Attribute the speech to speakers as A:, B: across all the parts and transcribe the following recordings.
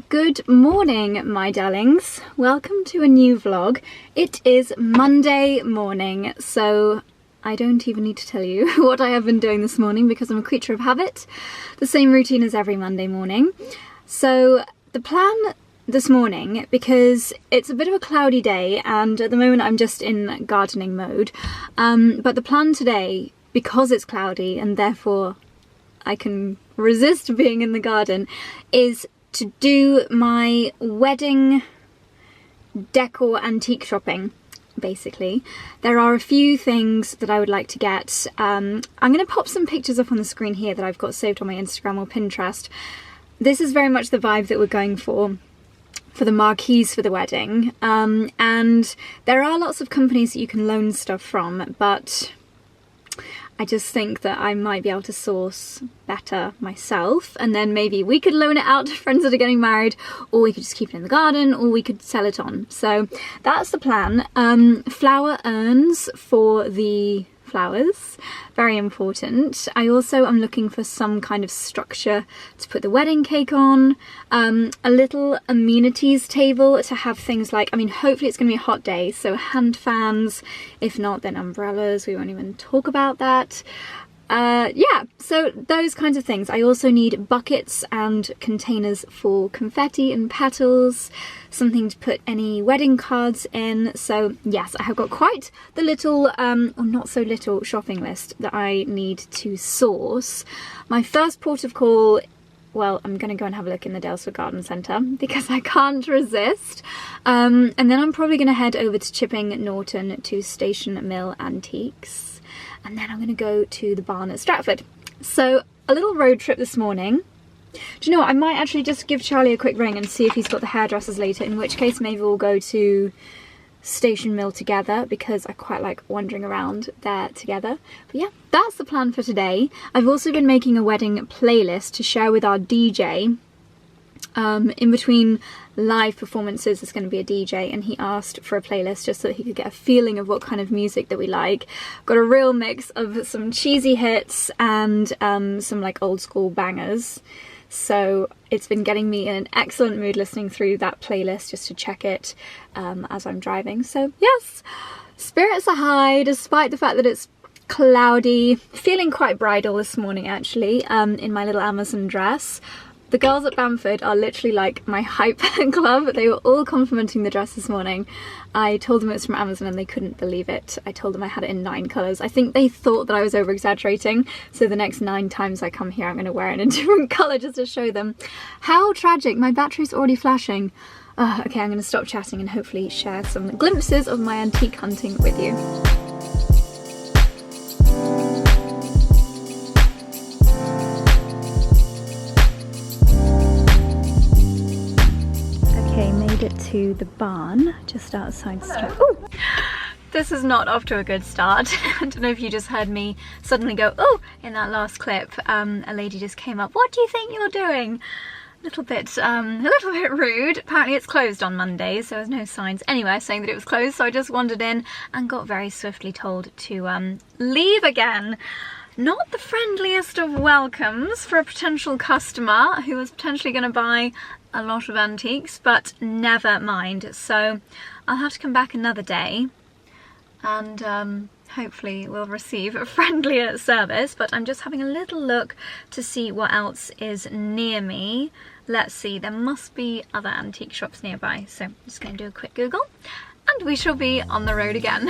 A: Good morning, my darlings. Welcome to a new vlog. It is Monday morning, so I don't even need to tell you what I have been doing this morning because I'm a creature of habit. The same routine as every Monday morning. So the plan this morning, because it's a bit of a cloudy day and at the moment I'm just in gardening mode, but the plan today, because it's cloudy and therefore I can resist being in the garden, is to do my wedding decor antique shopping. Basically, there are a few things that I would like to get. I'm going to pop some pictures up on the screen here that I've got saved on my Instagram or Pinterest. This is very much the vibe that we're going for the marquees for the wedding, and there are lots of companies that you can loan stuff from, but I just think that I might be able to source better myself, and then maybe we could loan it out to friends that are getting married, or we could just keep it in the garden, or we could sell it on. So that's the plan. Flower urns for the flowers, very important. I also am looking for some kind of structure to put the wedding cake on, a little amenities table to have things like, I mean, hopefully it's going to be a hot day, so hand fans, if not then umbrellas, we won't even talk about that. Yeah, so those kinds of things. I also need buckets and containers for confetti and petals, something to put any wedding cards in. So yes, I have got quite the little, or not so little, shopping list that I need to source. My first port of call, well, I'm going to go and have a look in the Dalesford Garden Centre because I can't resist. And then I'm probably going to head over to Chipping Norton to Station Mill Antiques. And then I'm going to go to the barn at Stratford. So a little road trip this morning. Do you know what? I might actually just give Charlie a quick ring and see if he's got the hairdressers later, in which case maybe we'll go to Station Mill together because I quite like wandering around there together. But yeah, that's the plan for today. I've also been making a wedding playlist to share with our DJ. In between live performances there's going to be a DJ, and he asked for a playlist just so that he could get a feeling of what kind of music that we like. Got a real mix of some cheesy hits and some like old school bangers, so it's been getting me in an excellent mood listening through that playlist just to check it as I'm driving. So yes, spirits are high despite the fact that it's cloudy. Feeling quite bridal this morning actually, in my little Amazon dress. The girls at Bamford are literally like my hype club. They were all complimenting the dress this morning. I told them it was from Amazon and they couldn't believe it. I told them I had it in 9 colours. I think they thought that I was over exaggerating, so the next 9 times I come here I'm going to wear it in a different colour just to show them. How tragic, my battery's already flashing. Okay, I'm going to stop chatting and hopefully share some glimpses of my antique hunting with you. It to the barn just outside Stratford. Oh, this is not off to a good start. I don't know if you just heard me suddenly go oh in that last clip. A lady just came up. What do you think you're doing? A little bit rude. Apparently it's closed on Mondays, so there's no signs anywhere saying that it was closed, so I just wandered in and got very swiftly told to leave again. Not the friendliest of welcomes for a potential customer who was potentially going to buy a lot of antiques, but never mind. So I'll have to come back another day and hopefully we'll receive a friendlier service. But I'm just having a little look to see what else is near me. Let's see, there must be other antique shops nearby, so I'm just going to do a quick Google and we shall be on the road again.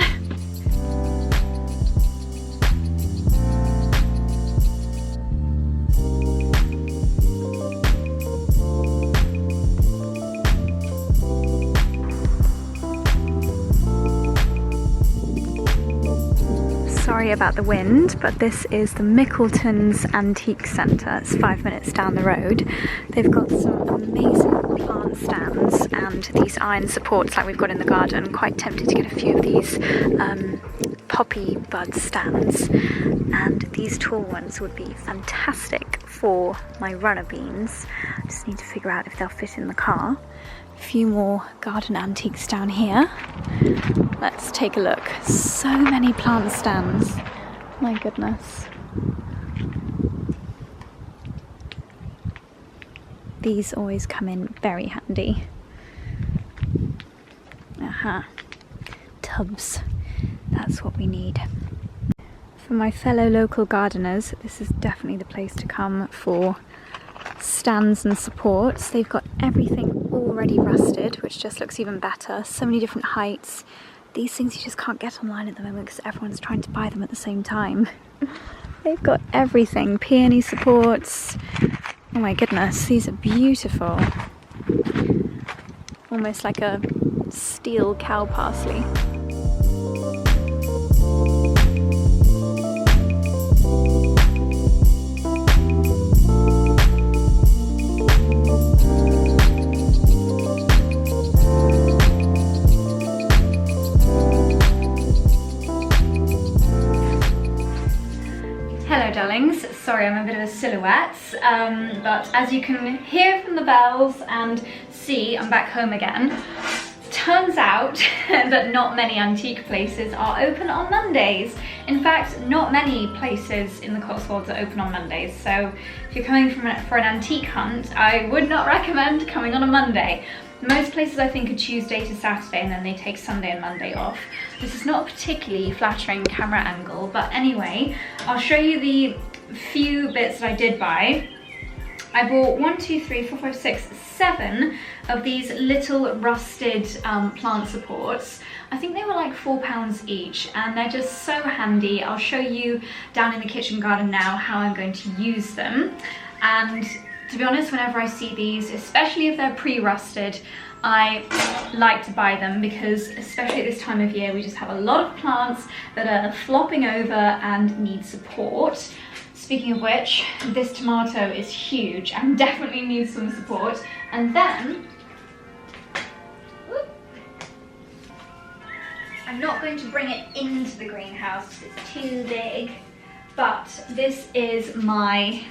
A: Sorry about the wind, but this is the Mickleton's Antique Centre. It's 5 minutes down the road. They've got some amazing plant stands and these iron supports like we've got in the garden. I'm quite tempted to get a few of these poppy bud stands, and these tall ones would be fantastic for my runner beans. I just need to figure out if they'll fit in the car. A few more garden antiques down here. Let's take a look. So many plant stands. Oh, my My goodness. These always come in very handy. Aha, tubs, that's what we need. For my fellow local gardeners, this is definitely the place to come for stands and supports. They've got everything already rusted, which just looks even better. So many different heights. These things you just can't get online at the moment because everyone's trying to buy them at the same time. They've got everything, peony supports. Oh my goodness, these are beautiful. Almost like a steel cow parsley. Hello darlings, sorry I'm a bit of a silhouette, but as you can hear from the bells and see, I'm back home again. Turns out that not many antique places are open on Mondays. In fact, not many places in the Cotswolds are open on Mondays, so if you're coming for an antique hunt, I would not recommend coming on a Monday. Most places I think are Tuesday to Saturday and then they take Sunday and Monday off. This is not a particularly flattering camera angle, but anyway, I'll show you the few bits that I did buy. I bought 7 of these little rusted plant supports. I think they were like £4 each and they're just so handy. I'll show you down in the kitchen garden now how I'm going to use them. And to be honest, whenever I see these, especially if they're pre-rusted, I like to buy them because especially at this time of year we just have a lot of plants that are flopping over and need support. Speaking of which, this tomato is huge and definitely needs some support. And then, I'm not going to bring it into the greenhouse because it's too big, but this is my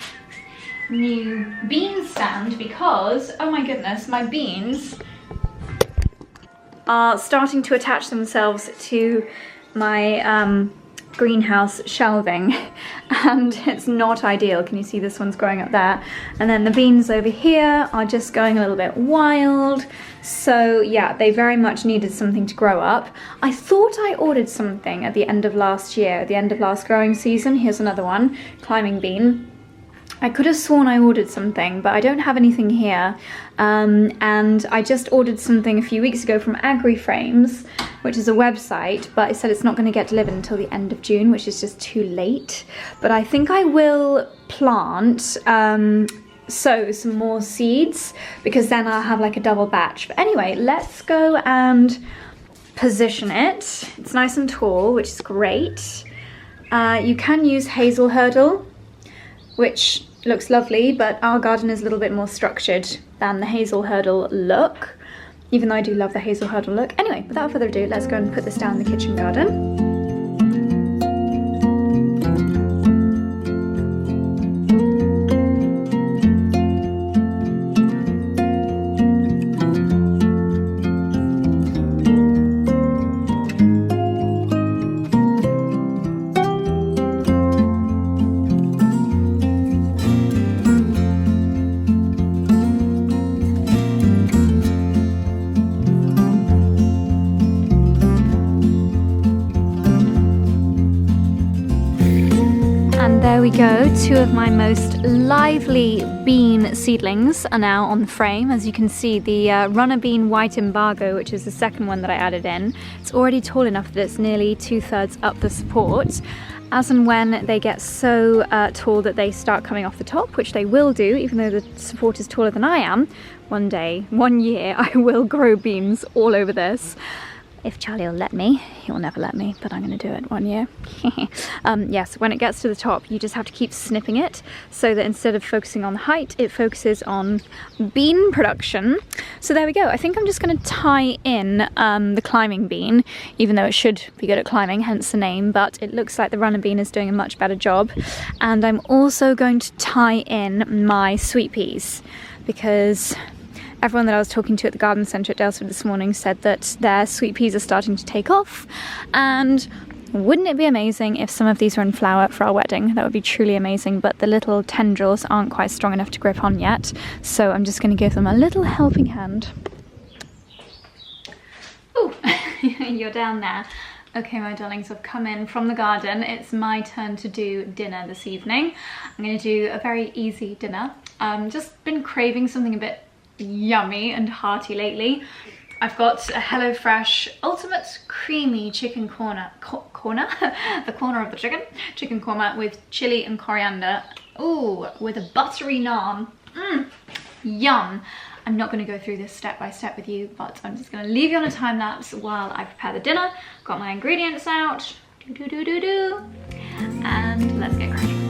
A: new bean stand because, oh my goodness, my beans are starting to attach themselves to my greenhouse shelving and it's not ideal. Can you see this one's growing up there? And then the beans over here are just going a little bit wild. So yeah, they very much needed something to grow up. I thought I ordered something at the end of last year, the end of last growing season. Here's another one, climbing bean. I could have sworn I ordered something, but I don't have anything here. And I just ordered something a few weeks ago from AgriFrames, which is a website, but it said it's not going to get delivered until the end of June, which is just too late. But I think I will plant, sow some more seeds, because then I'll have like a double batch. But anyway, let's go and position it. It's nice and tall, which is great. You can use hazel hurdle, which looks lovely, but our garden is a little bit more structured than the hazel hurdle look, even though I do love the hazel hurdle look. Anyway, without further ado, let's go and put this down in the kitchen garden. There we go, 2 of my most lively bean seedlings are now on the frame. As you can see, the runner bean white embargo, which is the second one that I added in, it's already tall enough that it's nearly 2/3 up the support. As and when they get so tall that they start coming off the top, which they will do, even though the support is taller than I am, one day, one year, I will grow beans all over this. If Charlie will let me. He will never let me, but I'm going to do it one year. Yes, when it gets to the top, you just have to keep snipping it so that instead of focusing on the height, it focuses on bean production. So there we go. I think I'm just going to tie in the climbing bean, even though it should be good at climbing, hence the name, but it looks like the runner bean is doing a much better job. And I'm also going to tie in my sweet peas because everyone that I was talking to at the garden centre at Dalesford this morning said that their sweet peas are starting to take off, and Wouldn't it be amazing if some of these were in flower for our wedding? That would be truly amazing, but the little tendrils aren't quite strong enough to grip on yet, so I'm just going to give them a little helping hand. Oh, you're down there. Okay, my darlings, I've come in from the garden. It's my turn to do dinner this evening. I'm going to do a very easy dinner. Just been craving something a bit yummy and hearty lately. I've got a HelloFresh Ultimate Creamy Chicken Corner, the corner of the chicken korma with chili and coriander. Ooh, with a buttery naan. Yum. I'm not going to go through this step by step with you, but I'm just going to leave you on a time lapse while I prepare the dinner. Got my ingredients out. And let's get cracking.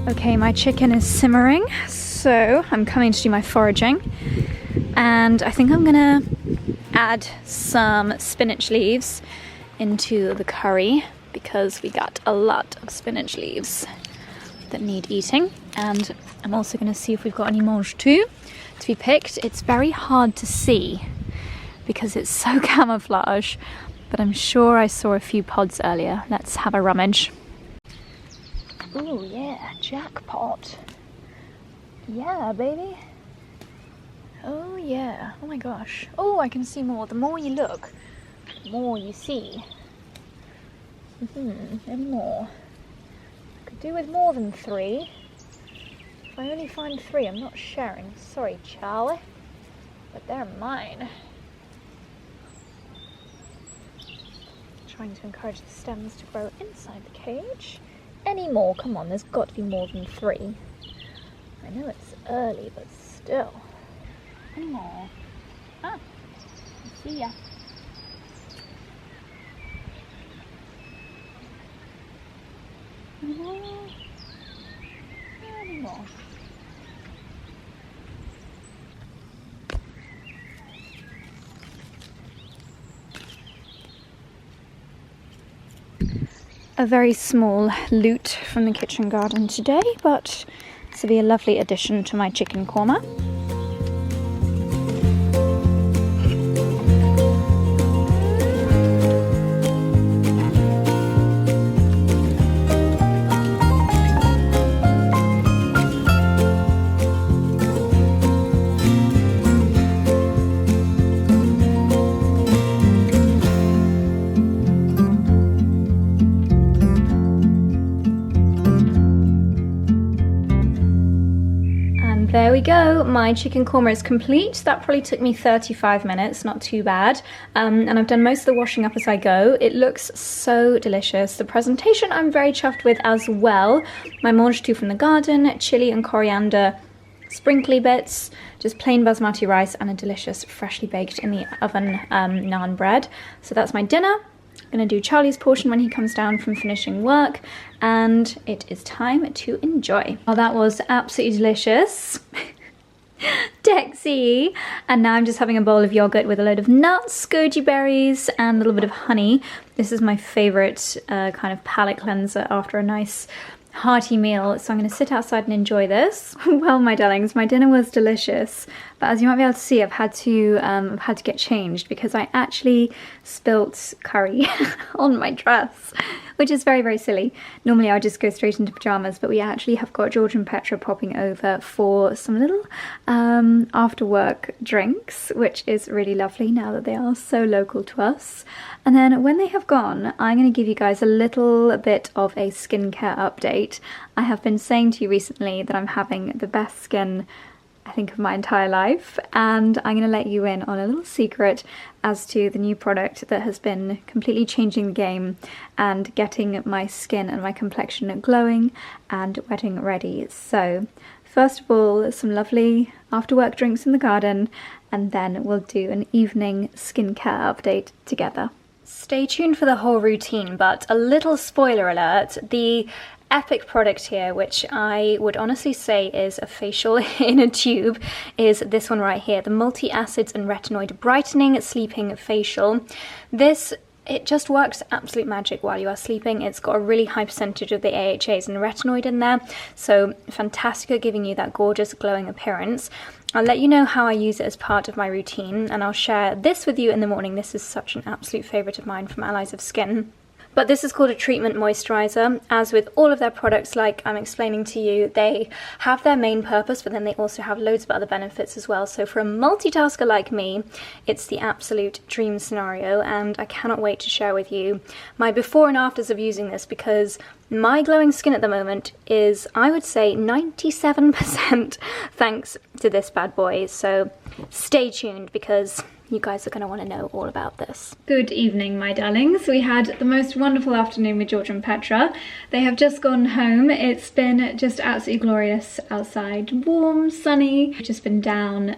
A: Okay, my chicken is simmering, so I'm coming to do my foraging, and I think I'm gonna add some spinach leaves into the curry because we got a lot of spinach leaves that need eating. And I'm also gonna see if we've got any mange tout to be picked. It's very hard to see because it's so camouflage, but I'm sure I saw a few pods earlier. Let's have a rummage. Oh yeah, jackpot. Yeah, baby. Oh yeah, oh my gosh. Oh, I can see more. The more you look, the more you see. And more. I could do with more than 3. If I only find 3, I'm not sharing. Sorry, Charlie, but they're mine. Trying to encourage the stems to grow inside the cage. Any more? Come on, there's got to be more than 3. I know it's early, but still. Any more? Ah, see ya. Any more? Any more? A very small loot from the kitchen garden today, but this will be a lovely addition to my chicken korma. There we go, my chicken korma is complete. That probably took me 35 minutes, not too bad. And I've done most of the washing up as I go. It looks so delicious. The presentation I'm very chuffed with as well. My mange tout from the garden, chili and coriander, sprinkly bits, just plain basmati rice, and a delicious freshly baked in the oven naan bread. So that's my dinner. I'm gonna do Charlie's portion when he comes down from finishing work, and it is time to enjoy. Well, that was absolutely delicious. Dexy! And now I'm just having a bowl of yogurt with a load of nuts, goji berries, and a little bit of honey. This is my favorite kind of palate cleanser after a nice hearty meal, so I'm going to sit outside and enjoy this. Well, my darlings, my dinner was delicious, but as you might be able to see, I've had to get changed because I actually spilt curry on my dress, which is very, very silly. Normally I would just go straight into pajamas, but we actually have got George and Petra popping over for some little after work drinks, which is really lovely now that they are so local to us. And then when they have gone, I'm going to give you guys a little bit of a skincare update. I have been saying to you recently that I'm having the best skin, I think, of my entire life, and I'm going to let you in on a little secret as to the new product that has been completely changing the game and getting my skin and my complexion glowing and wedding ready. So First of all, some lovely after work drinks in the garden, and then we'll do an evening skincare update together. Stay tuned for the whole routine, but a little spoiler alert, the epic product here, which I would honestly say is a facial in a tube, is this one right here, the multi-acids and retinoid brightening sleeping facial. It just works absolute magic while you are sleeping. It's got a really high percentage of the AHAs and retinoid in there, so fantastic at giving you that gorgeous glowing appearance. I'll let you know how I use it as part of my routine, and I'll share this with you in the morning. This is such an absolute favourite of mine from Allies of Skin. But this is called a treatment moisturiser. As with all of their products, like I'm explaining to you, they have their main purpose, but then they also have loads of other benefits as well. So for a multitasker like me, it's the absolute dream scenario, and I cannot wait to share with you my before and afters of using this, because my glowing skin at the moment is, I would say, 97% thanks to this bad boy. So stay tuned, because you guys are going to want to know all about this. Good evening, my darlings. We had the most wonderful afternoon with George and Petra. They have just gone home. It's been just absolutely glorious outside. Warm, sunny. We've just been down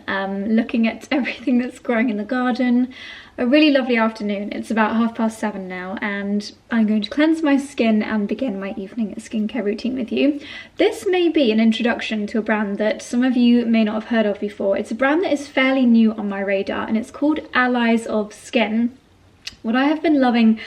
A: looking at everything that's growing in the garden. A really lovely afternoon. It's about 7:30 now, and I'm going to cleanse my skin and begin my evening skincare routine with you. This may be an introduction to a brand that some of you may not have heard of before. It's a brand that is fairly new on my radar, and it's called Allies of Skin. What I have been loving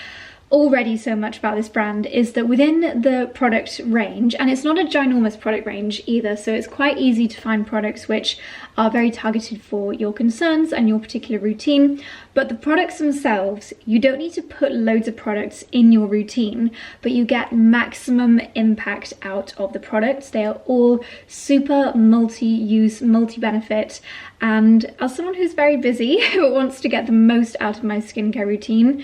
A: already so much about this brand is that within the product range, and it's not a ginormous product range either, so it's quite easy to find products which are very targeted for your concerns and your particular routine. But the products themselves, you don't need to put loads of products in your routine, but you get maximum impact out of the products. They are all super multi-use, multi-benefit, and as someone who's very busy who wants to get the most out of my skincare routine,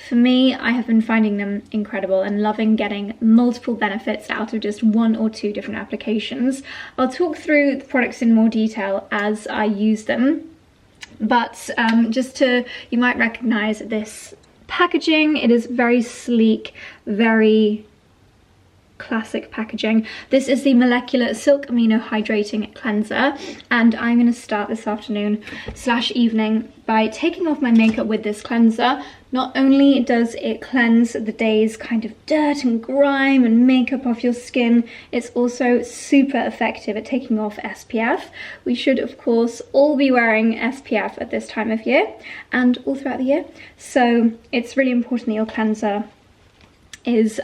A: for me, I have been finding them incredible and loving getting multiple benefits out of just one or two different applications. I'll talk through the products in more detail as I use them, but you might recognize this packaging. It is very sleek, very classic packaging. This is the Molecular Silk Amino Hydrating Cleanser, and I'm going to start this afternoon / evening by taking off my makeup with this cleanser. Not only does it cleanse the day's kind of dirt and grime and makeup off your skin, it's also super effective at taking off SPF. We should, of course, all be wearing SPF at this time of year and all throughout the year. So it's really important that your cleanser is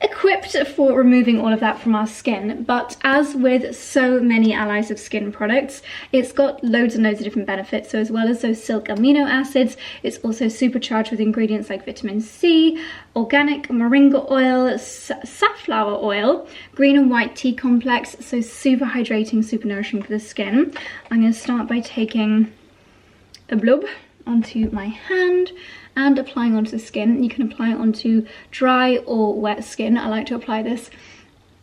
A: equipped for removing all of that from our skin. But as with so many Allies of Skin products, it's got loads and loads of different benefits. So as well as those silk amino acids, it's also supercharged with ingredients like vitamin C, organic moringa oil, safflower oil, green and white tea complex, so super hydrating, super nourishing for the skin. I'm going to start by taking a blob onto my hand and applying onto the skin. You can apply it onto dry or wet skin. I like to apply this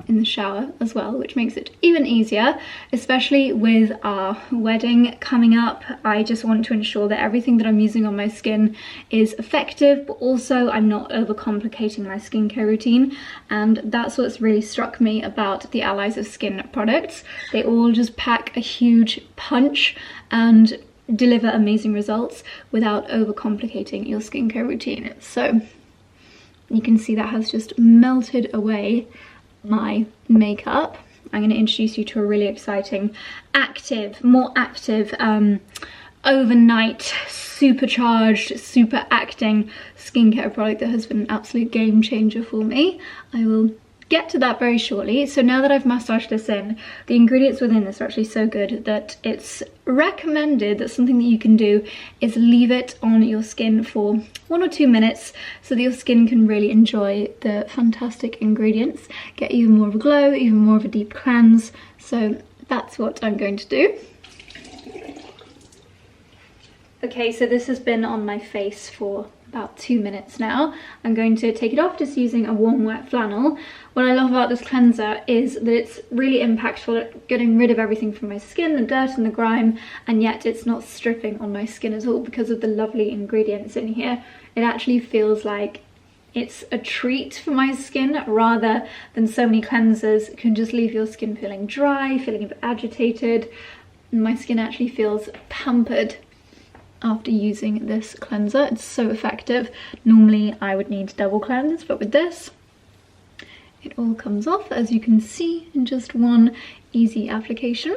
A: in the shower as well, which makes it even easier, especially with our wedding coming up. I just want to ensure that everything that I'm using on my skin is effective, but also I'm not overcomplicating my skincare routine. And that's what's really struck me about the Allies of Skin products. They all just pack a huge punch and deliver amazing results without overcomplicating your skincare routine. So you can see that has just melted away my makeup. I'm going to introduce you to a really exciting, more active, overnight, supercharged, super acting skincare product that has been an absolute game changer for me. I will get to that very shortly. So now that I've massaged this in, the ingredients within this are actually so good that it's recommended that something that you can do is leave it on your skin for 1 or 2 minutes so that your skin can really enjoy the fantastic ingredients, get even more of a glow, even more of a deep cleanse. So that's what I'm going to do. Okay, so this has been on my face for about 2 minutes now. I'm going to take it off just using a warm wet flannel. What I love about this cleanser is that it's really impactful at getting rid of everything from my skin, the dirt and the grime, and yet it's not stripping on my skin at all because of the lovely ingredients in here. It actually feels like it's a treat for my skin rather than so many cleansers can just leave your skin feeling dry, feeling a bit agitated. My skin actually feels pampered after using this cleanser. It's so effective. Normally I would need double cleanse, but with this, it all comes off, as you can see, in just one easy application.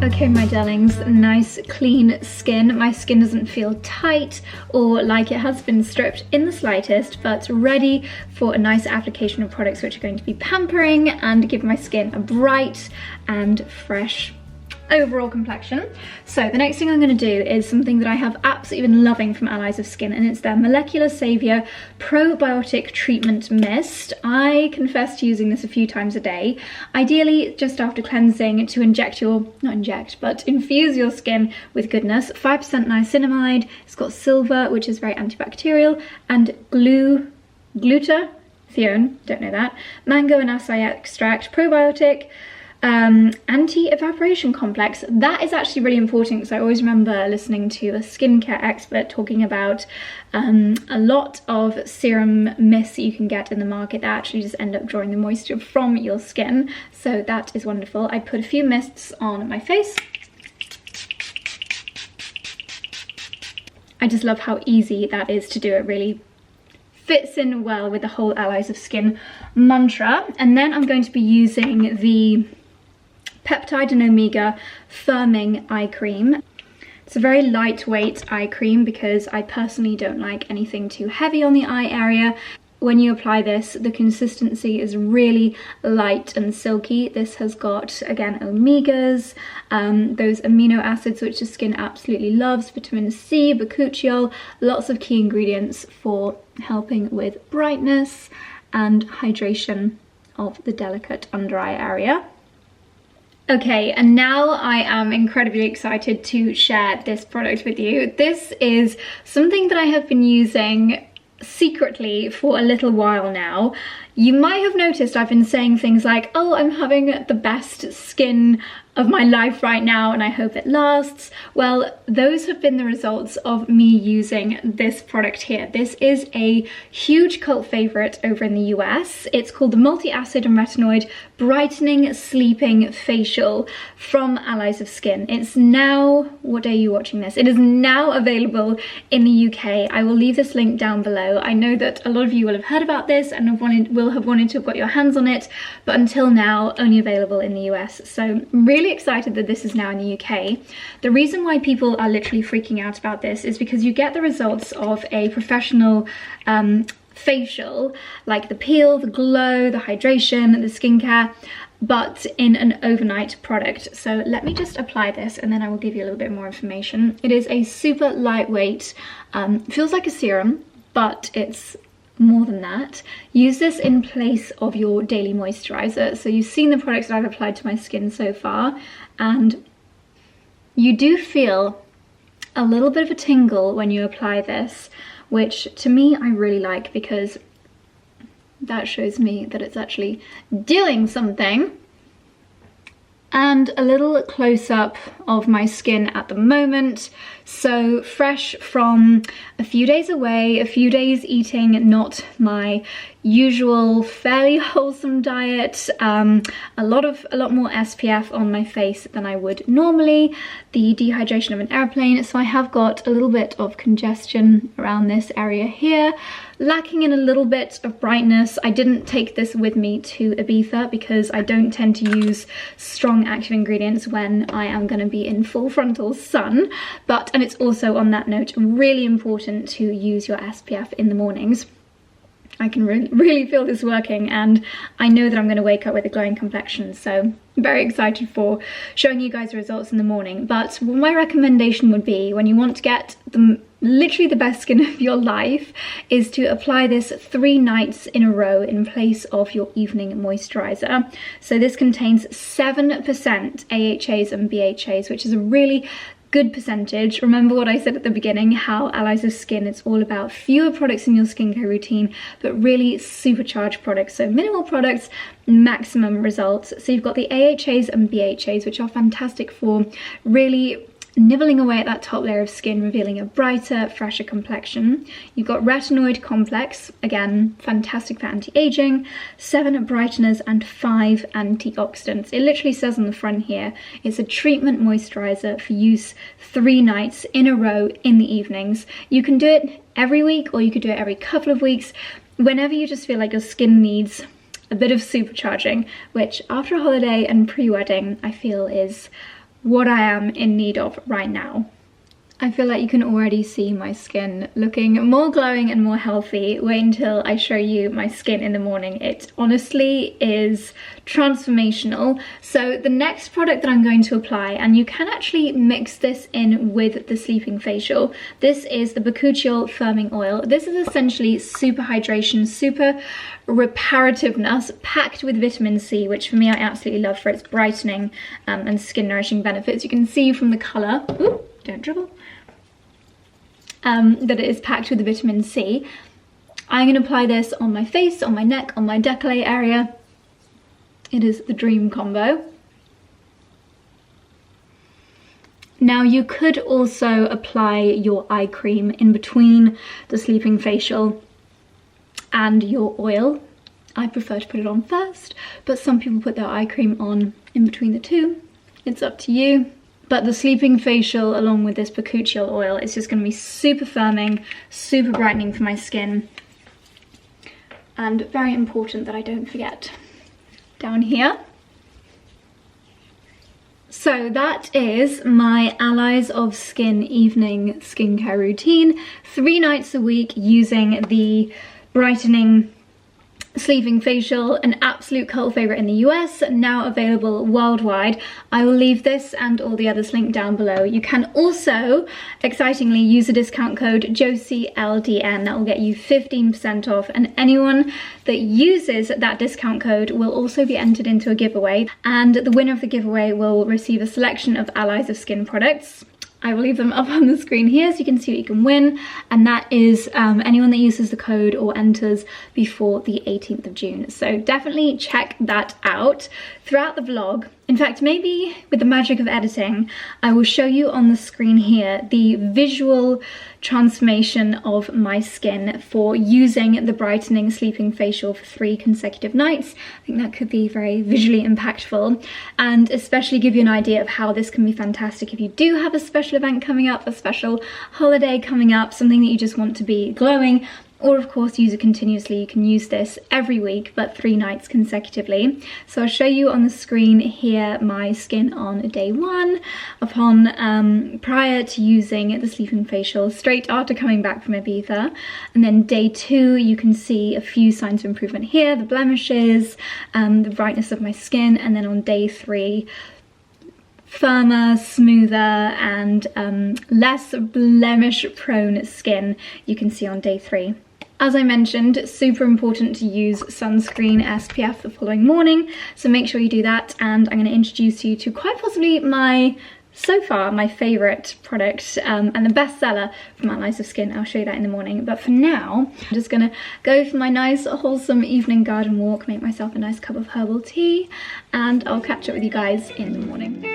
A: Okay, my darlings, nice clean skin. My skin doesn't feel tight or like it has been stripped in the slightest, but ready for a nice application of products which are going to be pampering and give my skin a bright and fresh overall complexion. So the next thing I'm going to do is something that I have absolutely been loving from Allies of Skin, and it's their Molecular Saviour Probiotic Treatment Mist. I confess to using this a few times a day, ideally just after cleansing, to inject your, not inject, but infuse your skin with goodness. 5% niacinamide, it's got silver, which is very antibacterial, and glutathione, don't know that, mango and acai extract, probiotic, anti-evaporation complex. That is actually really important because I always remember listening to a skincare expert talking about a lot of serum mists that you can get in the market that actually just end up drawing the moisture from your skin. So that is wonderful. I put a few mists on my face. I just love how easy that is to do. It really fits in well with the whole Allies of Skin mantra. And then I'm going to be using the Peptide and Omega Firming Eye Cream. It's a very lightweight eye cream because I personally don't like anything too heavy on the eye area. When you apply this, the consistency is really light and silky. This has got, again, omegas, those amino acids which the skin absolutely loves, vitamin C, bakuchiol, lots of key ingredients for helping with brightness and hydration of the delicate under eye area. Okay, and now I am incredibly excited to share this product with you. This is something that I have been using secretly for a little while now. You might have noticed I've been saying things like, oh, I'm having the best skin of my life right now and I hope it lasts. Well, those have been the results of me using this product here. This is a huge cult favorite over in the US. It's called the Multi-Acid and Retinoid Brightening Sleeping Facial from Allies of Skin. It's now, what day are you watching this? It is now available in the UK. I will leave this link down below. I know that a lot of you will have heard about this and will have wanted to have got your hands on it, but until now, only available in the US. So I'm really excited that this is now in the UK. The reason why people are literally freaking out about this is because you get the results of a professional facial, like the peel, the glow, the hydration, the skincare, but in an overnight product. So let me just apply this and then I will give you a little bit more information. It is a super lightweight, feels like a serum, but it's more than that. Use this in place of your daily moisturizer. So you've seen the products that I've applied to my skin so far, and you do feel a little bit of a tingle when you apply this, which to me I really like because that shows me that it's actually doing something. And a little close-up of my skin at the moment. So fresh from a few days away, a few days eating not my usual fairly wholesome diet, a lot more SPF on my face than I would normally, the dehydration of an airplane, so I have got a little bit of congestion around this area here, lacking in a little bit of brightness. I didn't take this with me to Ibiza because I don't tend to use strong active ingredients when I am going to be in full frontal sun, and it's also, on that note, really important to use your SPF in the mornings. I can really feel this working, and I know that I'm going to wake up with a glowing complexion, so I'm very excited for showing you guys the results in the morning. But my recommendation would be, when you want to get literally the best skin of your life, is to apply this 3 nights in a row in place of your evening moisturizer. So this contains 7% AHAs and BHAs, which is a really good percentage. Remember what I said at the beginning, how Allies of Skin, it's all about fewer products in your skincare routine, but really supercharged products. So minimal products, maximum results. So you've got the AHAs and BHAs, which are fantastic for really nibbling away at that top layer of skin, revealing a brighter, fresher complexion. You've got retinoid complex, again, fantastic for anti-aging, 7 brighteners and 5 antioxidants. It literally says on the front here, it's a treatment moisturizer for use 3 nights in a row in the evenings. You can do it every week, or you could do it every couple of weeks, whenever you just feel like your skin needs a bit of supercharging, which after a holiday and pre-wedding, I feel is what I am in need of right now. I feel like you can already see my skin looking more glowing and more healthy. Wait until I show you my skin in the morning. It honestly is transformational. So the next product that I'm going to apply, and you can actually mix this in with the sleeping facial, this is the goo.gl firming oil. This is essentially super hydration, super reparativeness, packed with vitamin C, which for me I absolutely love for its brightening and skin nourishing benefits. You can see from the colour, ooh, don't dribble, that it is packed with the vitamin C. I'm going to apply this on my face, on my neck, on my décolleté area. It is the dream combo. Now you could also apply your eye cream in between the sleeping facial and your oil. I prefer to put it on first, but some people put their eye cream on in between the two. It's up to you. But the sleeping facial along with this goo.gl oil is just going to be super firming, super brightening for my skin. And very important that I don't forget down here. So that is my Allies of Skin evening skincare routine. 3 nights a week using the brightening sleeping facial, an absolute cult favorite in the US, now available worldwide. I will leave this and all the others linked down below. You can also, excitingly, use the discount code JosieLDN. That will get you 15% off, and anyone that uses that discount code will also be entered into a giveaway, and the winner of the giveaway will receive a selection of Allies of Skin products. I will leave them up on the screen here so you can see what you can win, and that is anyone that uses the code or enters before the 18th of June. So definitely check that out throughout the vlog. In fact, maybe with the magic of editing, I will show you on the screen here the visual transformation of my skin for using the brightening sleeping facial for 3 consecutive nights. I think that could be very visually impactful, and especially give you an idea of how this can be fantastic if you do have a special event coming up, a special holiday coming up, something that you just want to be glowing. Or of course use it continuously. You can use this every week, but 3 nights consecutively. So I'll show you on the screen here my skin on day 1 upon prior to using the sleeping facial, straight after coming back from Ibiza. And then day 2, you can see a few signs of improvement here, the blemishes, the brightness of my skin. And then on day 3, firmer, smoother, and less blemish prone skin you can see on day 3. As I mentioned, super important to use sunscreen SPF the following morning, so make sure you do that. And I'm going to introduce you to quite possibly so far my favourite product and the best seller from Allies of Skin. I'll show you that in the morning, but for now I'm just going to go for my nice wholesome evening garden walk, make myself a nice cup of herbal tea, and I'll catch up with you guys in the morning.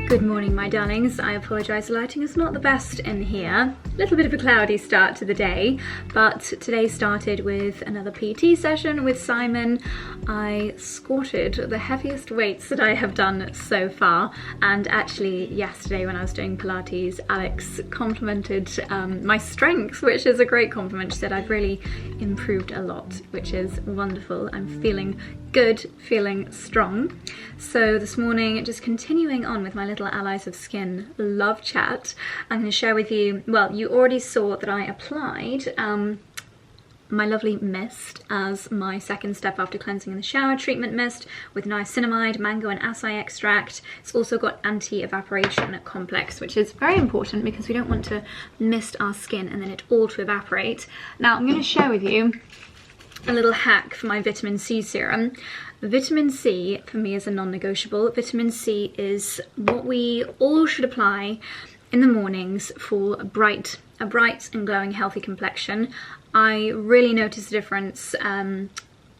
A: Good morning, my darlings. I apologise, the lighting is not the best in here. A little bit of a cloudy start to the day, but today started with another PT session with Simon. I squatted the heaviest weights that I have done so far, and actually yesterday when I was doing Pilates, Alex complimented my strength, which is a great compliment. She said I've really improved a lot, which is wonderful. I'm feeling good, feeling strong. So this morning, just continuing on with my little Allies of Skin love chat, I'm going to share with you, well, you already saw that I applied my lovely mist as my second step after cleansing in the shower treatment mist with niacinamide, mango and acai extract. It's also got anti-evaporation complex, which is very important because we don't want to mist our skin and then it all to evaporate. Now I'm going to share with you a little hack for my vitamin C serum. Vitamin C for me is a non-negotiable. Vitamin C is what we all should apply in the mornings for a bright and glowing healthy complexion. I really notice a difference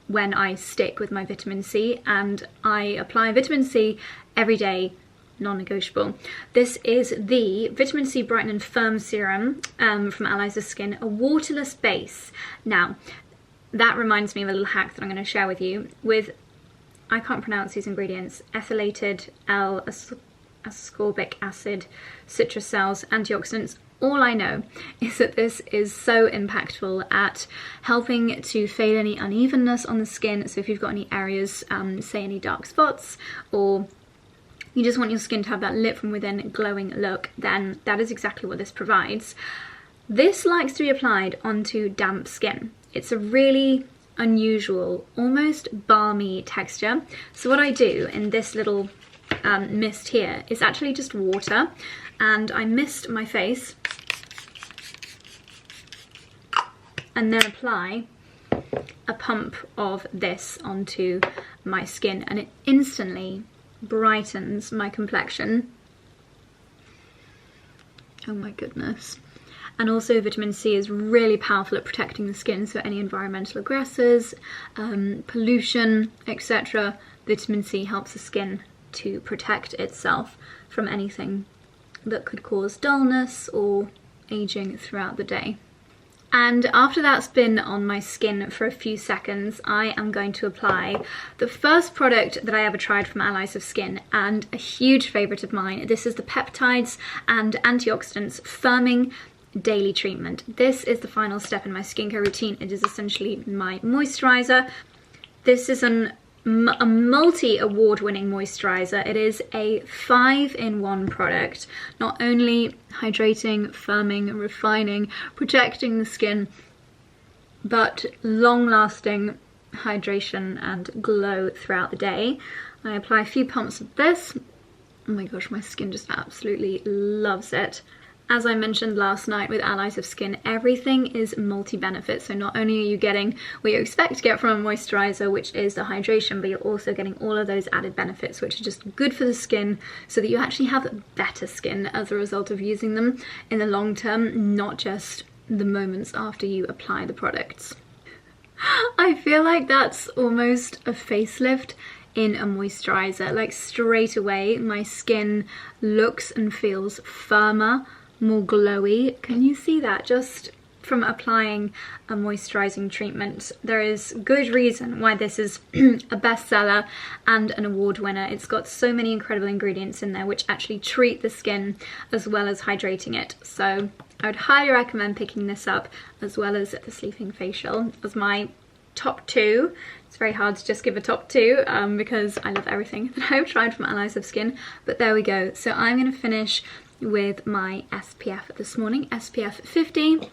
A: when I stick with my vitamin C, and I apply vitamin C every day, non-negotiable. This is the Vitamin C Brighten and Firm Serum from Allies of Skin, a waterless base. Now, that reminds me of a little hack that I'm going to share with you with, I can't pronounce these ingredients, ethylated L-ascorbic acid, citrus cells, antioxidants. All I know is that this is so impactful at helping to fade any unevenness on the skin. So if you've got any areas, say any dark spots, or you just want your skin to have that lit from within glowing look, then that is exactly what this provides. This likes to be applied onto damp skin. It's a really unusual, almost balmy texture. So what I do in this little mist here is actually just water, and I mist my face and then apply a pump of this onto my skin, and it instantly brightens my complexion. Oh my goodness. And also vitamin C is really powerful at protecting the skin, so any environmental aggressors, pollution, etc. Vitamin C helps the skin to protect itself from anything that could cause dullness or aging throughout the day. And after that's been on my skin for a few seconds, I am going to apply the first product that I ever tried from Allies of Skin, and a huge favourite of mine. This is the Peptides and Antioxidants Firming Daily Treatment. This is the final step in my skincare routine. It is essentially my moisturiser. This is a multi-award-winning moisturiser. It is a 5-in-1 product, not only hydrating, firming, refining, protecting the skin, but long-lasting hydration and glow throughout the day. I apply a few pumps of this. Oh my gosh, my skin just absolutely loves it. As I mentioned last night with Allies of Skin, everything is multi-benefit. So not only are you getting what you expect to get from a moisturiser, which is the hydration, but you're also getting all of those added benefits, which are just good for the skin, so that you actually have better skin as a result of using them in the long term, not just the moments after you apply the products. I feel like that's almost a facelift in a moisturiser. Like straight away, my skin looks and feels firmer, more glowy. Can you see that just from applying a moisturizing treatment? There is good reason why this is a bestseller and an award winner. It's got so many incredible ingredients in there which actually treat the skin as well as hydrating it. So I would highly recommend picking this up, as well as the Sleeping Facial as my top two. It's very hard to just give a top two because I love everything that I've tried from Allies of Skin, but there we go. So I'm going to finish with my SPF this morning, SPF 50.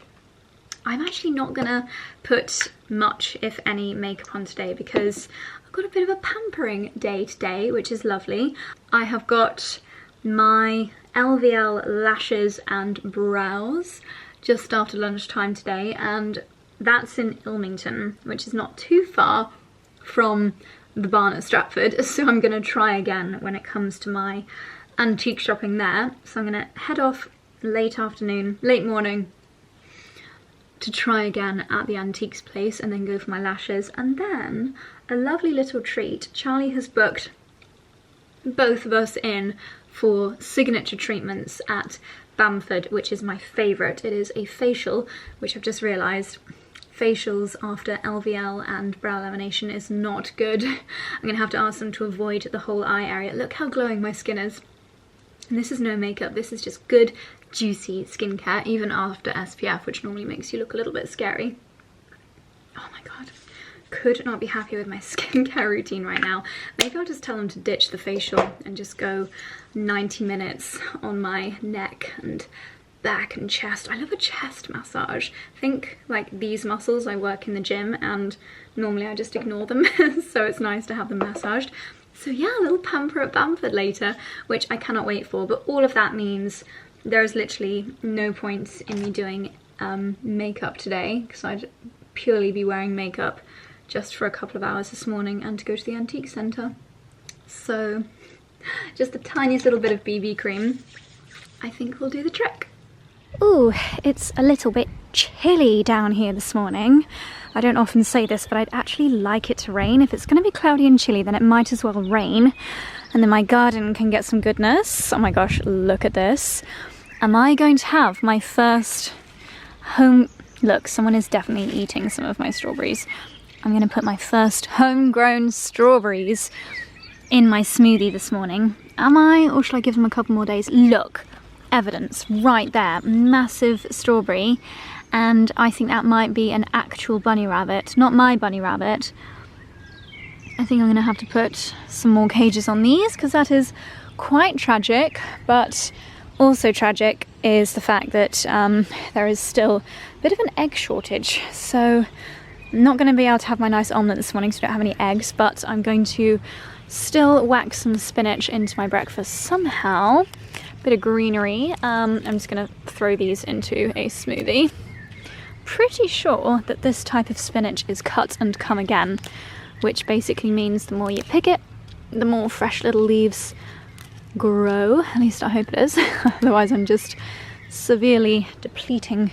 A: I'm actually not gonna put much, if any, makeup on today because I've got a bit of a pampering day today, which is lovely. I have got my LVL lashes and brows just after lunchtime today, and that's in Ilmington, which is not too far from the barn at Stratford, so I'm gonna try again when it comes to my antique shopping there. So I'm gonna head off late morning to try again at the antiques place, and then go for my lashes. And then a lovely little treat, Charlie has booked both of us in for signature treatments at Bamford, which is my favourite. It is a facial, which I've just realised facials after LVL and brow lamination is not good. I'm gonna have to ask them to avoid the whole eye area. Look how glowing my skin is. And this is no makeup, this is just good, juicy skincare, even after SPF, which normally makes you look a little bit scary. Oh my god. could not be happy with my skincare routine right now. Maybe I'll just tell them to ditch the facial and just go 90 minutes on my neck and back and chest. I love a chest massage. I think like these muscles I work in the gym and normally I just ignore them so it's nice to have them massaged. So yeah, a little pamper at Bamford later, which I cannot wait for, but all of that means there is literally no point in me doing makeup today because I'd purely be wearing makeup just for a couple of hours this morning and to go to the antique centre. So just the tiniest little bit of BB cream I think will do the trick.
B: Ooh, it's a little bit chilly down here this morning. I don't often say this, but I'd actually like it to rain. If it's going to be cloudy and chilly, then it might as well rain. And then my garden can get some goodness. Oh my gosh, look at this. Am I going to have my first home... Look, someone is definitely eating some of my strawberries. I'm going to put my first homegrown strawberries in my smoothie this morning. Am I? Or should I give them a couple more days? Look. Evidence right there, massive strawberry, and I think that might be an actual bunny rabbit, not my bunny rabbit. I think I'm gonna have to put some more cages on these because that is quite tragic, but also tragic is the fact that there is still a bit of an egg shortage, so I'm not going to be able to have my nice omelette this morning because I don't have any eggs, but I'm going to still whack some spinach into my breakfast somehow. Bit of greenery. I'm just gonna throw these into a smoothie. Pretty sure that this type of spinach is cut and come again, which basically means the more you pick it, the more fresh little leaves grow. At least I hope it is. Otherwise I'm just severely depleting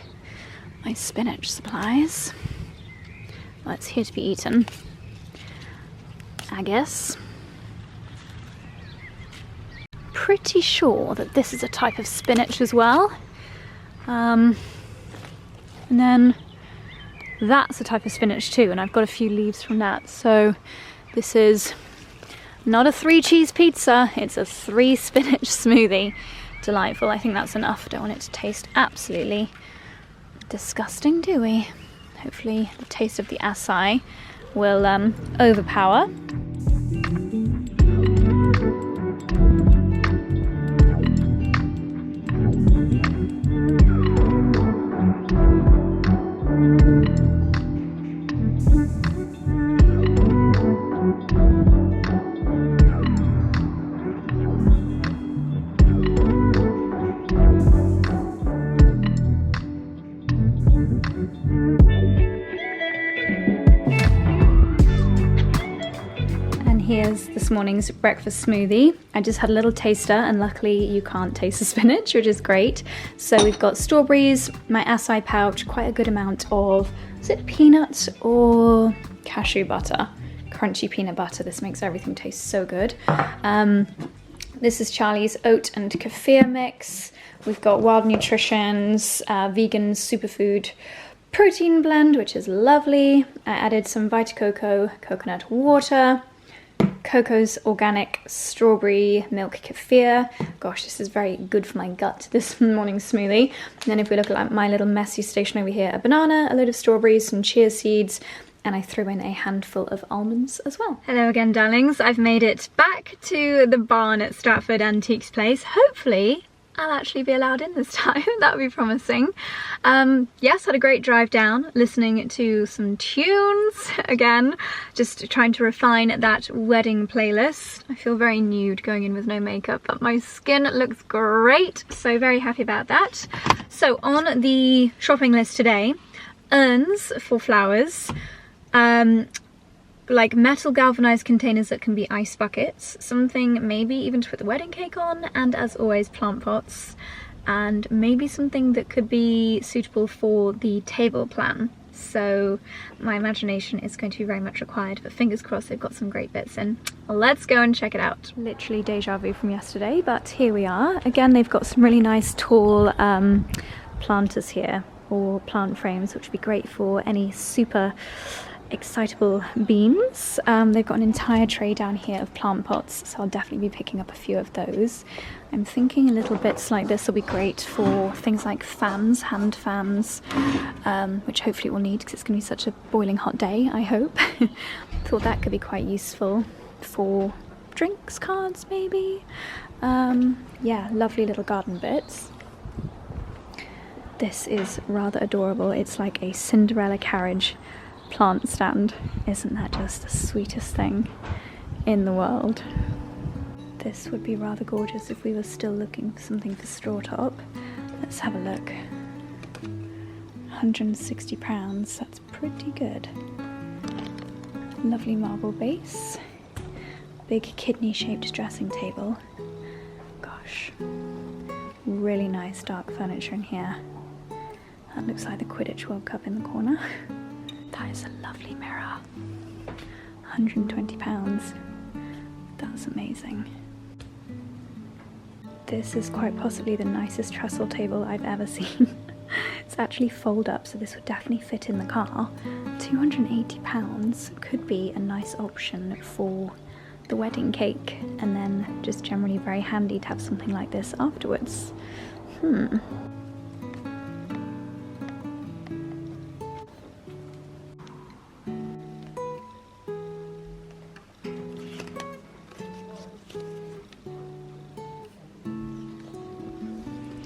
B: my spinach supplies. Well, it's here to be eaten, I guess. Pretty sure that this is a type of spinach as well, and then that's a type of spinach too, and I've got a few leaves from that. So this is not a 3 cheese pizza, it's a 3 spinach smoothie. Delightful. I think that's enough. Don't want it to taste absolutely disgusting, do we? Hopefully the taste of the acai will overpower.
A: Here's this morning's breakfast smoothie. I just had a little taster and luckily you can't taste the spinach, which is great. So we've got strawberries, my acai pouch, quite a good amount of, is it peanut or cashew butter? Crunchy peanut butter. This makes everything taste so good. This is Charlie's oat and kefir mix. We've got Wild Nutrition's vegan superfood protein blend, which is lovely. I added some Vita Coco coconut water. Coco's organic strawberry milk kefir. Gosh, this is very good for my gut, this morning smoothie. And then if we look at my little messy station over here, a banana, a load of strawberries, some chia seeds, and I threw in a handful of almonds as well. Hello again, darlings. I've made it back to the barn at Stratford Antiques Place. Hopefully I'll actually be allowed in this time. That would be promising. Yes, had a great drive down, listening to some tunes again, just trying to refine that wedding playlist. I feel very nude going in with no makeup, but my skin looks great, so very happy about that. So on the shopping list today, urns for flowers, like metal galvanized containers that can be ice buckets, something maybe even to put the wedding cake on, and as always plant pots, and maybe something that could be suitable for the table plan. So my imagination is going to be very much required, but fingers crossed they've got some great bits in. Let's go and check it out. Literally deja vu from yesterday, but here we are. Again, they've got some really nice tall planters here, or plant frames, which would be great for any super
B: excitable beans. They've got an entire tray down here of plant pots, so I'll definitely be picking up a few of those. I'm thinking a little bits like this will be great for things like fans, hand fans, which hopefully we'll need because it's going to be such a boiling hot day, I hope. Thought that could be quite useful for drinks cards maybe. Yeah, lovely little garden bits. This is rather adorable. It's like a Cinderella carriage plant stand. Isn't that just the sweetest thing in the world? This would be rather gorgeous if we were still looking for something for straw top. Let's have a look. £160, that's pretty good. Lovely marble base. Big kidney shaped dressing table. Gosh, really nice dark furniture in here. That looks like the Quidditch World Cup in the corner. That is a lovely mirror. £120. That's amazing. This is quite possibly the nicest trestle table I've ever seen. It's actually fold up, so this would definitely fit in the car. £280 could be a nice option for the wedding cake, and then just generally very handy to have something like this afterwards.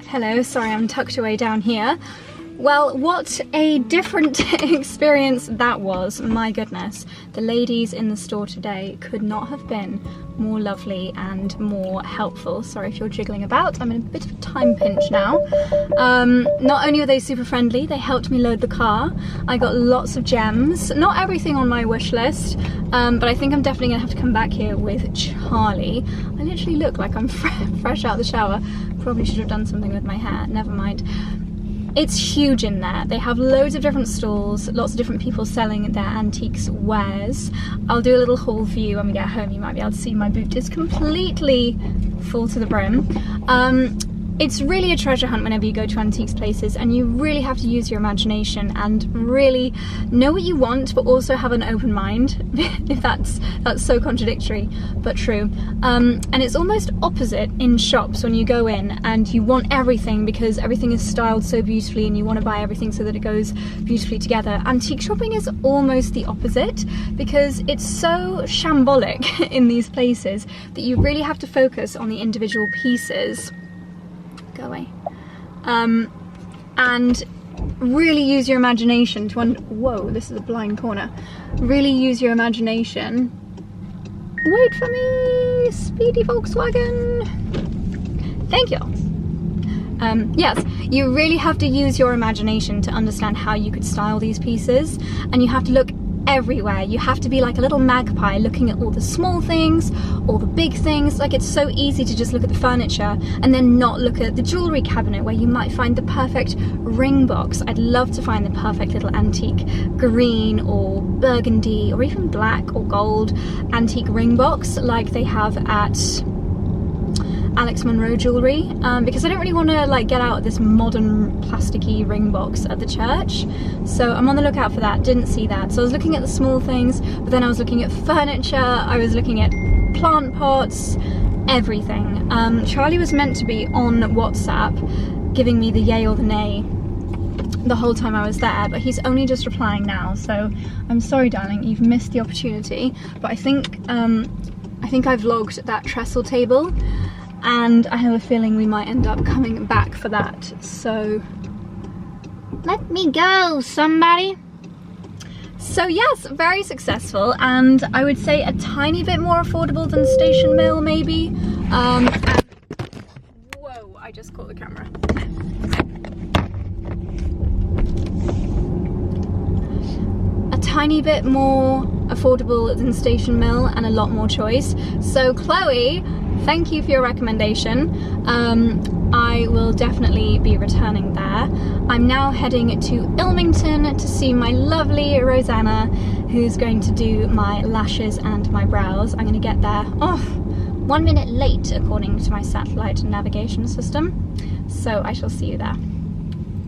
A: Hello, sorry I'm tucked away down here. Well, what a different experience that was, my goodness. The ladies in the store today could not have been more lovely and more helpful. Sorry if you're jiggling about, I'm in a bit of a time pinch now. Not only were they super friendly, they helped me load the car. I got lots of gems, not everything on my wish list, but I think I'm definitely gonna have to come back here with Charlie. I literally look like I'm fresh out of the shower. Probably should have done something with my hair, never mind. It's huge in there. They have loads of different stalls, lots of different people selling their antiques wares. I'll do a little haul for you when we get home. You might be able to see my boot is completely full to the brim. It's really a treasure hunt whenever you go to antiques places, and you really have to use your imagination and really know what you want, but also have an open mind. If that's so contradictory, but true. And it's almost opposite in shops when you go in and you want everything because everything is styled so beautifully and you want to buy everything so that it goes beautifully together. Antique shopping is almost the opposite because it's so shambolic in these places that you really have to focus on the individual pieces. Go away. And really use your imagination to whoa, this is a blind corner. Really use your imagination. Wait for me, speedy Volkswagen. Thank you. Yes, you really have to use your imagination to understand how you could style these pieces, and you have to look everywhere. You have to be like a little magpie looking at all the small things, all the big things. Like, it's so easy to just look at the furniture and then not look at the jewellery cabinet where you might find the perfect ring box. I'd love to find the perfect little antique green or burgundy or even black or gold antique ring box like they have at Alex Monroe Jewellery, because I don't really want to like get out this modern plasticky ring box at the church, so I'm on the lookout for that. Didn't see that, so I was looking at the small things, but then I was looking at furniture, I was looking at plant pots, everything. Charlie was meant to be on WhatsApp giving me the yay or the nay the whole time I was there, but he's only just replying now, so I'm sorry darling, you've missed the opportunity. But I think I vlogged that trestle table, and I have a feeling we might end up coming back for that, so let me go, somebody. So yes, very successful, and I would say a tiny bit more affordable than Station Mill maybe. Whoa, I just caught the camera. A tiny bit more affordable than Station Mill and a lot more choice. So Chloe, thank you for your recommendation. I will definitely be returning there. I'm now heading to Ilmington to see my lovely Rosanna, who's going to do my lashes and my brows. I'm going to get there 1 minute late according to my satellite navigation system, so I shall see you there.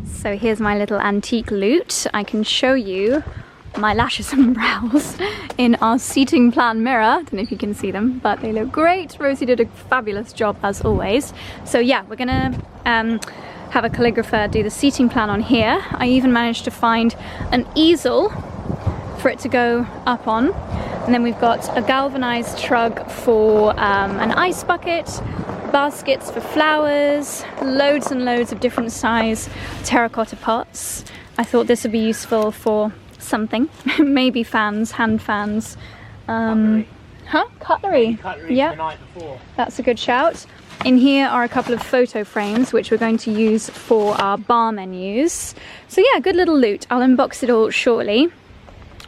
B: So here's my little antique loot. I can show you my lashes and brows in our seating plan mirror. I don't know if you can see them, but they look great. Rosie did a fabulous job as always. So yeah, we're gonna have a calligrapher do the seating plan on here. I even managed to find an easel for it to go up on. And then we've got a galvanized trug for an ice bucket, baskets for flowers, loads and loads of different size terracotta pots. I thought this would be useful for something, maybe fans, hand fans. Cutlery.
C: Cutlery
B: Yeah,
C: the night before.
B: That's a good shout. In here are a couple of photo frames which we're going to use for our bar menus. So yeah, good little loot. I'll unbox it all shortly.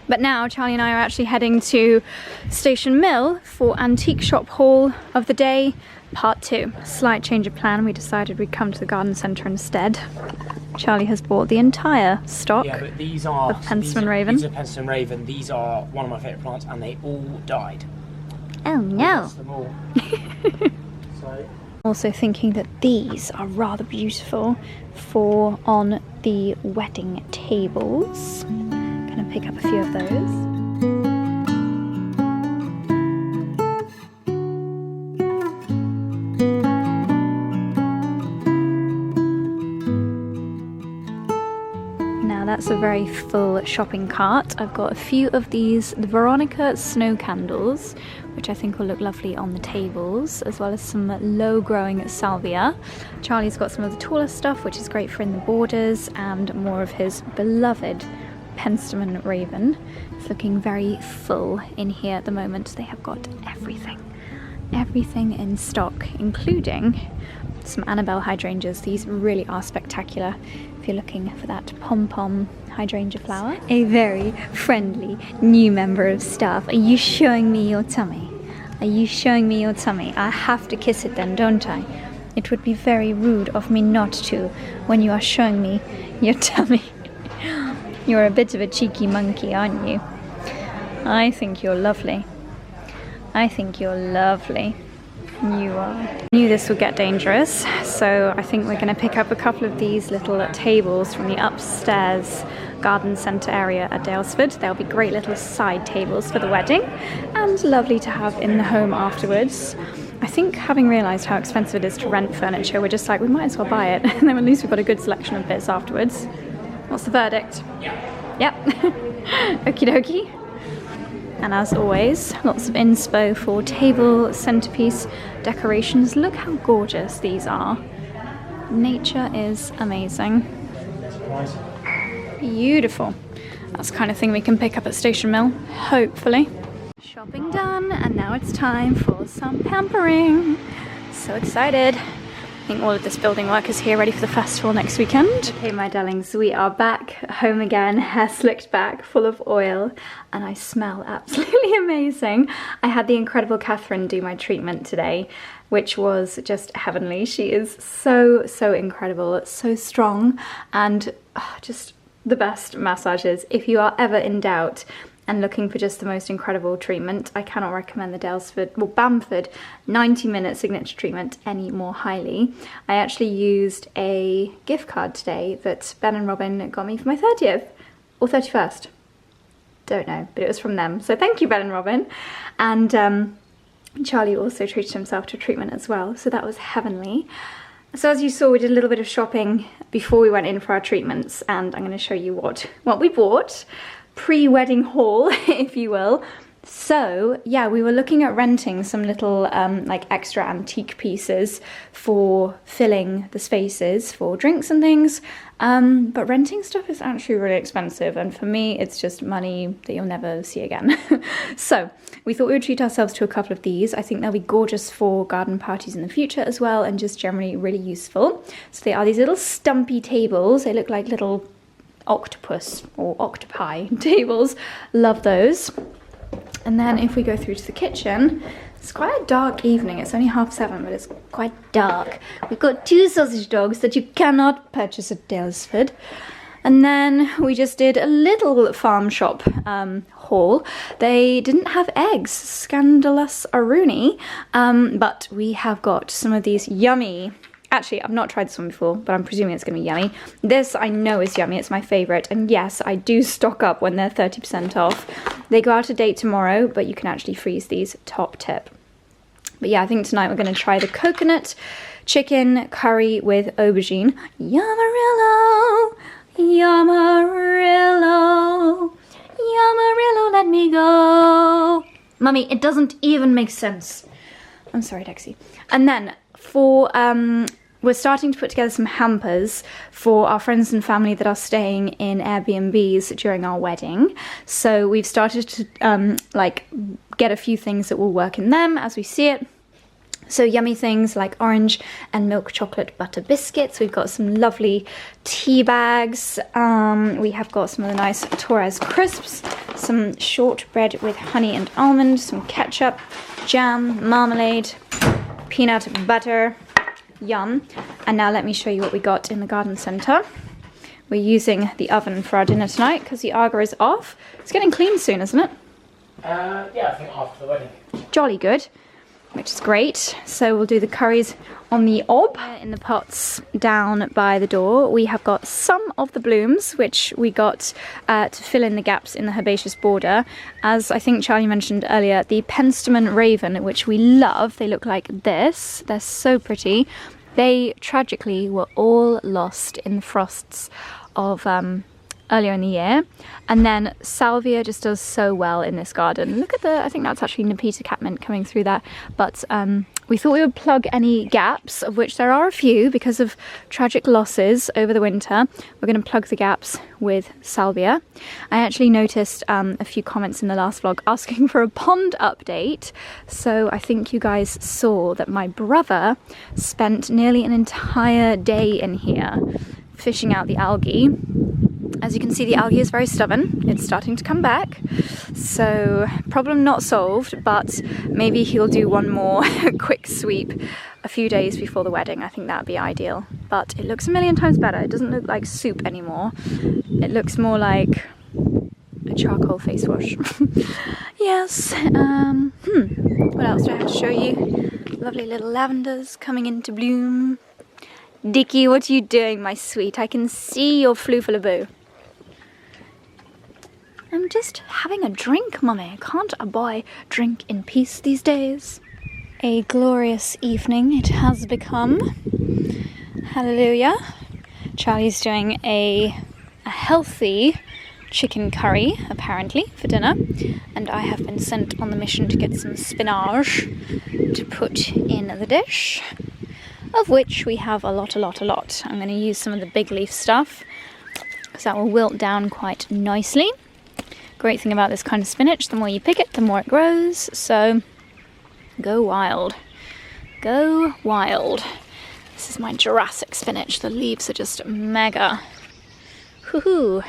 B: But now Charlie and I are actually heading to Station Mill for Antique Shop Haul of the Day, Part 2. Slight change of plan, we decided we'd come to the garden centre instead. Charlie has bought the entire stock
C: but these are
B: of Penstemon Raven.
C: These are Penstemon Raven. These are one of my favourite plants, and they all died.
B: Oh no!
C: Lost them all. So.
B: Also thinking that these are rather beautiful for on the wedding tables. Gonna pick up a few of those. That's a very full shopping cart. I've got a few of these, the Veronica snow candles, which I think will look lovely on the tables, as well as some low growing salvia. Charlie's got some of the taller stuff, which is great for in the borders, and more of his beloved Penstemon Raven. It's looking very full in here at the moment. They have got everything in stock, including some Annabelle hydrangeas. These really are spectacular if you're looking for that pom-pom hydrangea flower. A very friendly new member of staff. Are you showing me your tummy? Are you showing me your tummy? I have to kiss it then, don't I? It would be very rude of me not to when you are showing me your tummy. You're a bit of a cheeky monkey, aren't you? I think you're lovely. I think you're lovely. You are. I knew this would get dangerous, so I think we're going to pick up a couple of these little tables from the upstairs garden centre area at Dalesford. They'll be great little side tables for the wedding and lovely to have in the home afterwards. I think, having realised how expensive it is to rent furniture, we're just like, we might as well buy it, and then at least we've got a good selection of bits afterwards. What's the verdict? Yep. Okie dokie. And as always, lots of inspo for table centerpiece decorations. Look how gorgeous these are. Nature is amazing. Beautiful. That's the kind of thing we can pick up at Station Mill, hopefully. Shopping done, and now it's time for some pampering. So excited. I think all of this building work is here ready for the festival next weekend. Okay, my darlings, we are back home again, hair slicked back, full of oil, and I smell absolutely amazing. I had the incredible Catherine do my treatment today, which was just heavenly. She is so incredible, so strong, and just the best massages. If you are ever in doubt and looking for just the most incredible treatment, I cannot recommend the Bamford 90-minute signature treatment any more highly. I actually used a gift card today that Ben and Robin got me for my 30th or 31st. Don't know, but it was from them. So thank you, Ben and Robin. And Charlie also treated himself to a treatment as well, so that was heavenly. So as you saw, we did a little bit of shopping before we went in for our treatments, and I'm going to show you what we bought. Pre-wedding haul, if you will. So yeah, we were looking at renting some little like extra antique pieces for filling the spaces for drinks and things, but renting stuff is actually really expensive, and for me it's just money that you'll never see again. So we thought we would treat ourselves to a couple of these. I think they'll be gorgeous for garden parties in the future as well, and just generally really useful. So they are these little stumpy tables. They look like little octopus or octopi tables. Love those. And then if we go through to the kitchen, it's quite a dark evening. It's only 7:30, but it's quite dark. We've got 2 sausage dogs that you cannot purchase at Dalesford. And then we just did a little farm shop haul. They didn't have eggs, scandalous Aruni, but we have got some of these yummy Actually, I've not tried this one before, but I'm presuming it's going to be yummy. This I know is yummy. It's my favourite. And yes, I do stock up when they're 30% off. They go out of date tomorrow, but you can actually freeze these, top tip. But yeah, I think tonight we're going to try the coconut chicken curry with aubergine. Yamarillo, Yamarillo, Yamarillo, let me go. Mummy, it doesn't even make sense. I'm sorry, Dexy. And then for, we're starting to put together some hampers for our friends and family that are staying in Airbnbs during our wedding. So we've started to, like, get a few things that will work in them as we see it. So yummy things like orange and milk chocolate butter biscuits. We've got some lovely tea bags. We have got some of the nice Torres crisps, some shortbread with honey and almond, some ketchup, jam, marmalade, peanut butter, yum. And now let me show you what we got in the garden centre. We're using the oven for our dinner tonight because the Aga is off. It's getting clean soon, isn't it?
C: Yeah, I think after the wedding.
B: Jolly good. Which is great. So we'll do the curries on the hob. In the pots down by the door, we have got some of the blooms, which we got to fill in the gaps in the herbaceous border. As I think Charlie mentioned earlier, the Penstemon Raven, which we love, they look like this. They're so pretty. They tragically were all lost in the frosts of earlier in the year. And then salvia just does so well in this garden. Look at the, I think that's actually Nepeta catmint coming through that. But we thought we would plug any gaps, of which there are a few because of tragic losses over the winter. We're going to plug the gaps with salvia. I actually noticed a few comments in the last vlog asking for a pond update. So I think you guys saw that my brother spent nearly an entire day in here fishing out the algae. As you can see, the algae is very stubborn. It's starting to come back. So problem not solved, but maybe he'll do one more quick sweep a few days before the wedding. I think that would be ideal. But it looks a million times better. It doesn't look like soup anymore. It looks more like a charcoal face wash. Yes. What else do I have to show you? Lovely little lavenders coming into bloom. Dicky, what are you doing, my sweet? I can see your floofalaboo. I'm just having a drink, mummy. Can't a boy drink in peace these days? A glorious evening it has become. Hallelujah. Charlie's doing a healthy chicken curry, apparently, for dinner. And I have been sent on the mission to get some spinach to put in the dish, of which we have a lot. I'm going to use some of the big leaf stuff because that will wilt down quite nicely. Great thing about this kind of spinach, the more you pick it, the more it grows. So go wild. Go wild. This is my Jurassic spinach. The leaves are just mega. Hoo-hoo.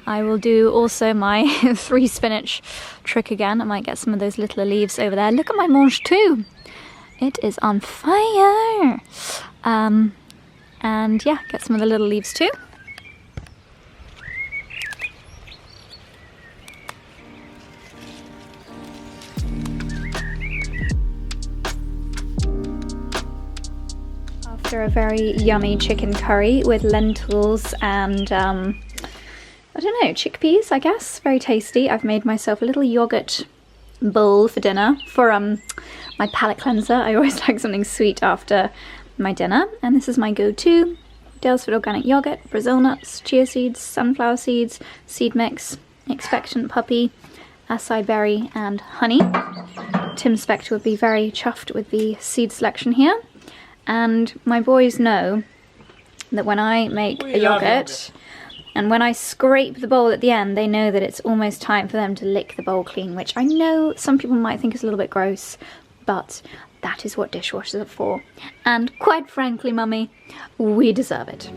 B: I will do also my 3 spinach trick again. I might get some of those little leaves over there. Look at my mange too. It is on fire. And yeah, get some of the little leaves too. After a very yummy chicken curry with lentils and I don't know, chickpeas, I guess. Very tasty. I've made myself a little yogurt bowl for dinner for my palate cleanser. I always like something sweet after my dinner, and this is my go-to. Dalesford organic yogurt, Brazil nuts, chia seeds, sunflower seeds, seed mix, expectant puppy, acai berry and honey. Tim Spector would be very chuffed with the seed selection here. And my boys know that when I make a yogurt and when I scrape the bowl at the end, they know that it's almost time for them to lick the bowl clean, which I know some people might think is a little bit gross, but that is what dishwashers are for. And quite frankly, mummy, we deserve it.